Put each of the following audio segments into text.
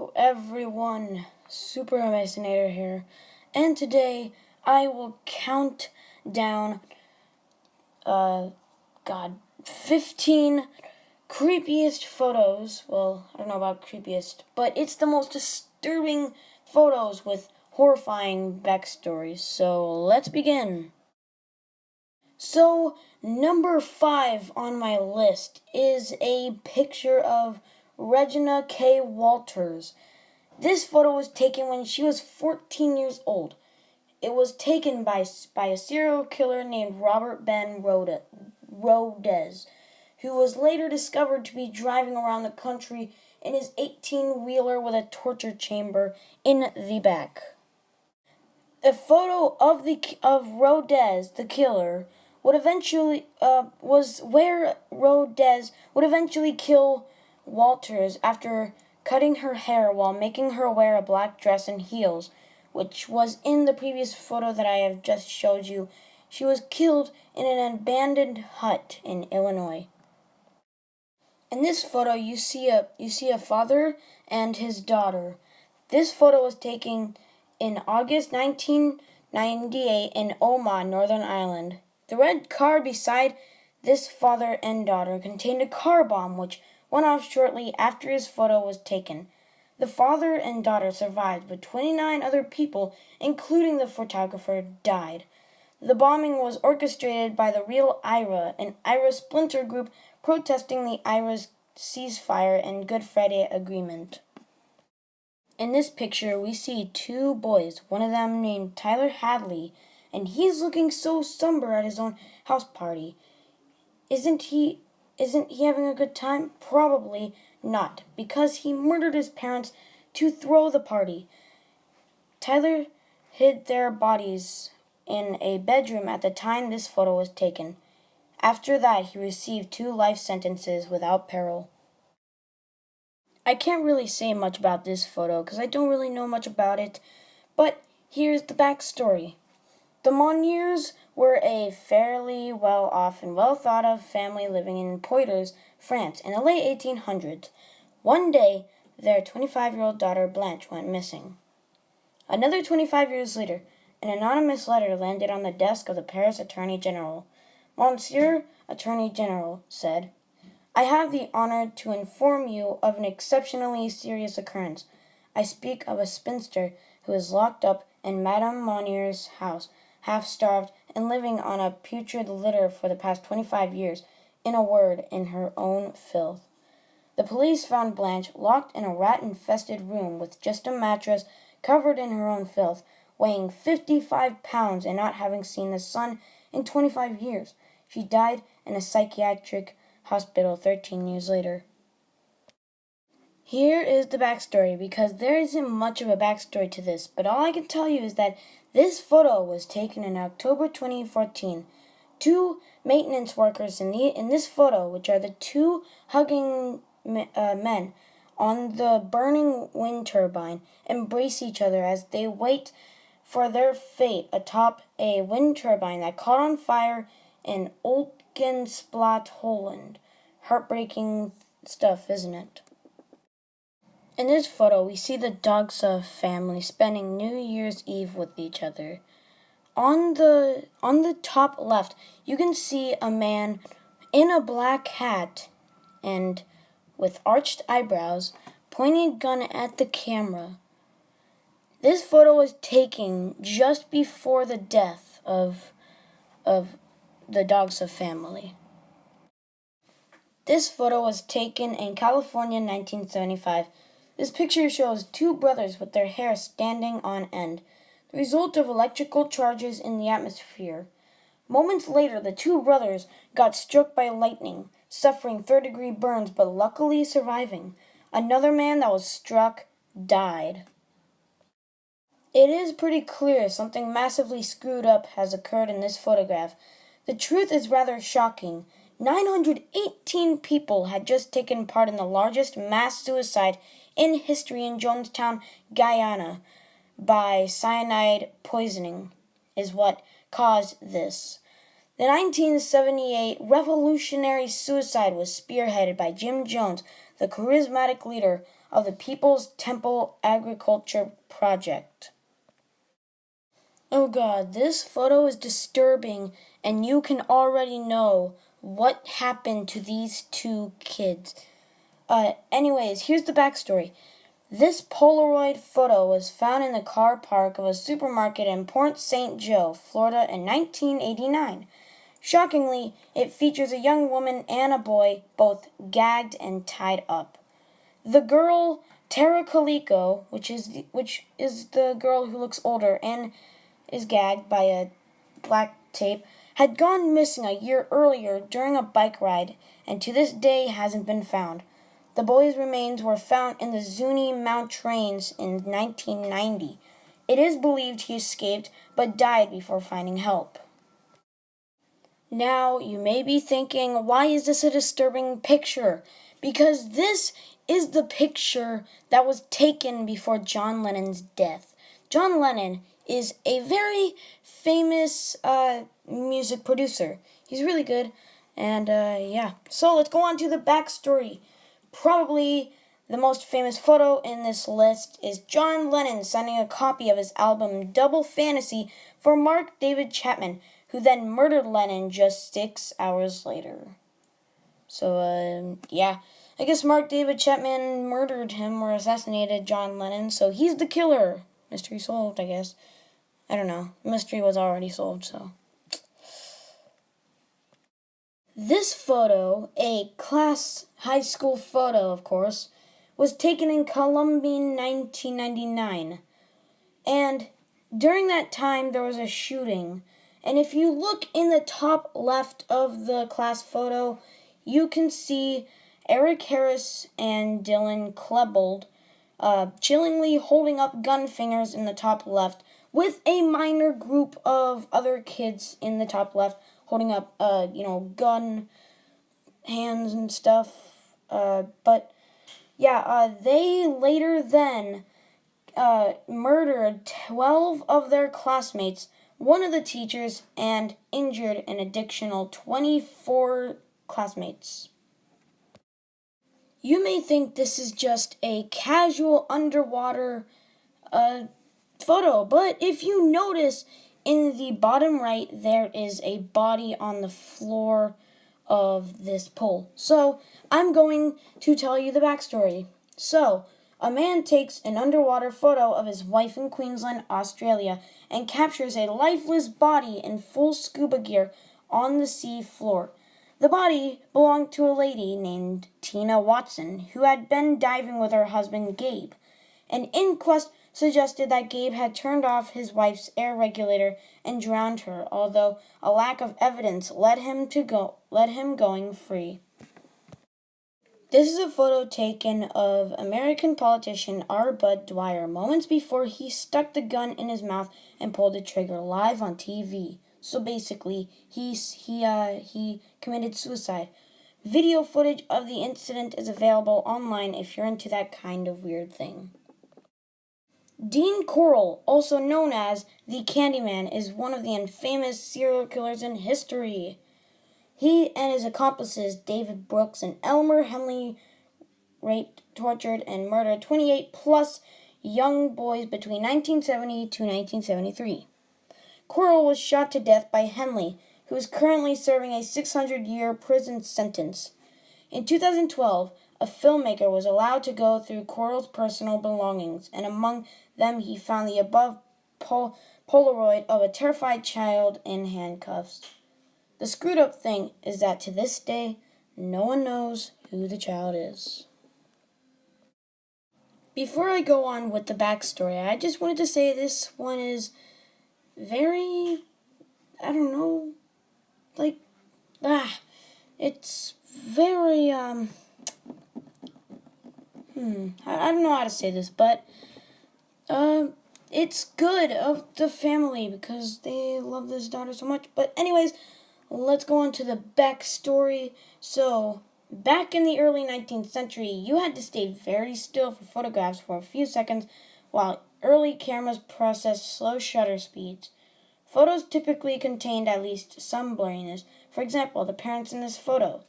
Hello everyone, Super Masonnator here, and today I will count down, 15 creepiest photos. Well, I don't know about creepiest, but it's the most disturbing photos with horrifying backstories. So let's begin. So, number 5 on my list is a picture of Regina K. Walters. This photo was taken when she was 14 years old. It was taken by a serial killer named Robert Ben Rodez, who was later discovered to be driving around the country in his 18-wheeler with a torture chamber in the back. A photo of Rodez, the killer, would eventually was where Rodez would eventually kill Walters after cutting her hair while making her wear a black dress and heels, which was in the previous photo that I have just showed you. She was killed in an abandoned hut in Illinois. In this photo, you see a father and his daughter. This photo was taken in August 1998 in Omagh, Northern Ireland. The red car beside this father and daughter contained a car bomb which went off shortly after his photo was taken. The father and daughter survived, but 29 other people, including the photographer, died. The bombing was orchestrated by the Real IRA, an IRA splinter group protesting the IRA's ceasefire and Good Friday Agreement. In this picture, we see two boys, one of them named Tyler Hadley, and he's looking so somber at his own house party. Isn't he having a good time? Probably not, because he murdered his parents to throw the party. Tyler hid their bodies in a bedroom at the time this photo was taken. After that, he received 2 life sentences without parole. I can't really say much about this photo because I don't really know much about it, but here's the backstory. The Monniers were a fairly well-off and well-thought-of family living in Poitiers, France, in the late 1800s. One day, their 25-year-old daughter Blanche went missing. Another 25 years later, an anonymous letter landed on the desk of the Paris Attorney General. Monsieur Attorney General said, "I have the honor to inform you of an exceptionally serious occurrence. I speak of a spinster who is locked up in Madame Monnier's house, half-starved and living on a putrid litter for the past 25 years, in a word, in her own filth." The police found Blanche locked in a rat-infested room with just a mattress covered in her own filth, weighing 55 pounds and not having seen the sun in 25 years. She died in a psychiatric hospital 13 years later. Here is the backstory, because there isn't much of a backstory to this, but all I can tell you is that this photo was taken in October 2014. 2 maintenance workers in this photo, which are the 2 hugging men on the burning wind turbine, embrace each other as they wait for their fate atop a wind turbine that caught on fire in Olkensplat, Holland. Heartbreaking stuff, isn't it? In this photo, we see the Dogsa family spending New Year's Eve with each other. On the top left, you can see a man in a black hat and with arched eyebrows, pointing a gun at the camera. This photo was taken just before the death of the Dogsa family. This photo was taken in California in 1975. This picture shows 2 brothers with their hair standing on end, the result of electrical charges in the atmosphere. Moments later, the 2 brothers got struck by lightning, suffering 3rd-degree burns but luckily surviving. Another man that was struck died. It is pretty clear something massively screwed up has occurred in this photograph. The truth is rather shocking. 918 people had just taken part in the largest mass suicide in history in Jonestown, Guyana, by cyanide poisoning, is what caused this. The 1978 revolutionary suicide was spearheaded by Jim Jones, the charismatic leader of the People's Temple Agriculture Project. Oh God, this photo is disturbing, and you can already know what happened to these two kids. Anyways, here's the backstory. This Polaroid photo was found in the car park of a supermarket in Port St. Joe, Florida in 1989. Shockingly, it features a young woman and a boy, both gagged and tied up. The girl, Tara Calico, which is the girl who looks older and is gagged by a black tape, had gone missing a year earlier during a bike ride, and to this day hasn't been found. The boy's remains were found in the Zuni Mountains in 1990. It is believed he escaped, but died before finding help. Now, you may be thinking, why is this a disturbing picture? Because this is the picture that was taken before John Lennon's death. John Lennon is a very famous music producer. He's really good. And yeah. So let's go on to the backstory. Probably the most famous photo in this list is John Lennon signing a copy of his album Double Fantasy for Mark David Chapman, who then murdered Lennon just 6 hours later. So, yeah. I guess Mark David Chapman murdered him or assassinated John Lennon, so he's the killer. Mystery solved, I guess. I don't know. Mystery was already solved, so. This photo, a class high school photo, of course, was taken in Columbia in 1999. And during that time, there was a shooting. And if you look in the top left of the class photo, you can see Eric Harris and Dylan Klebold chillingly holding up gun fingers in the top left, with a minor group of other kids in the top left holding up, gun hands and stuff. But yeah, they later then murdered 12 of their classmates, one of the teachers, and injured an additional 24 classmates. You may think this is just a casual underwater photo, but if you notice in the bottom right, there is a body on the floor of this pool. So I'm going to tell you the backstory. So, a man takes an underwater photo of his wife in Queensland, Australia, and captures a lifeless body in full scuba gear on the sea floor. The body belonged to a lady named Tina Watson, who had been diving with her husband Gabe. An inquest suggested that Gabe had turned off his wife's air regulator and drowned her, although a lack of evidence led him going free. This is a photo taken of American politician R. Bud Dwyer moments before he stuck the gun in his mouth and pulled the trigger live on TV. So basically, he committed suicide. Video footage of the incident is available online if you're into that kind of weird thing. Dean Corll, also known as the Candyman, is one of the infamous serial killers in history. He and his accomplices, David Brooks and Elmer Henley, raped, tortured, and murdered 28 plus young boys between 1970 to 1973. Corll was shot to death by Henley, who is currently serving a 600-year prison sentence. In 2012, a filmmaker was allowed to go through Corll's personal belongings, and among them he found the above Polaroid of a terrified child in handcuffs. The screwed up thing is that to this day, no one knows who the child is. Before I go on with the backstory, I just wanted to say this one is very, it's very, I don't know how to say this, but, it's good of the family because they love this daughter so much. But anyways, let's go on to the backstory. So, back in the early 19th century, you had to stay very still for photographs for a few seconds while early cameras processed slow shutter speeds. Photos typically contained at least some blurriness. For example, the parents in this photo.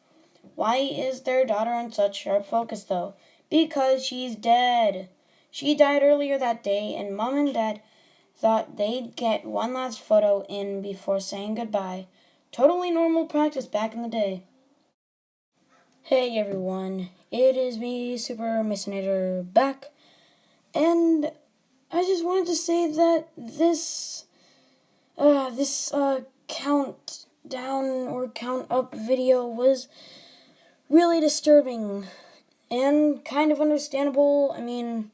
Why is their daughter in such sharp focus, though? because she's dead. She died earlier that day, and Mom and Dad thought they'd get one last photo in before saying goodbye. Totally normal practice back in the day. Hey everyone, it is me, Super Masonnator, back, and I just wanted to say that this countdown or count up video was really disturbing and kind of understandable. I mean,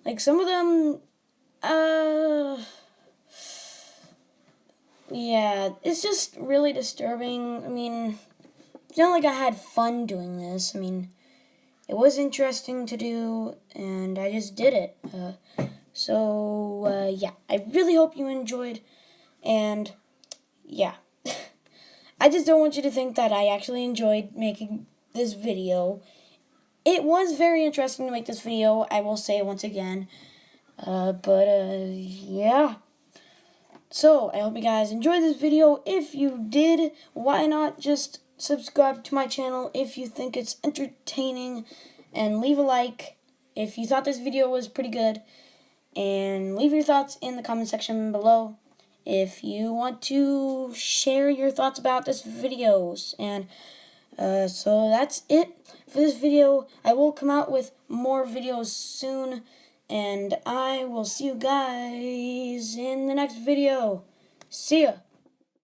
like some of them, yeah, it's just really disturbing. I mean, it's not like I had fun doing this. I mean, it was interesting to do, and I just did it. Yeah, I really hope you enjoyed, and yeah. I just don't want you to think that I actually enjoyed making this video. It was very interesting to make this video, I will say once again. Yeah. So, I hope you guys enjoyed this video. If you did, why not just subscribe to my channel if you think it's entertaining, and leave a like if you thought this video was pretty good, and leave your thoughts in the comment section below if you want to share your thoughts about this videos. And so that's it for this video. I will come out with more videos soon, and I will see you guys in the next video. See ya!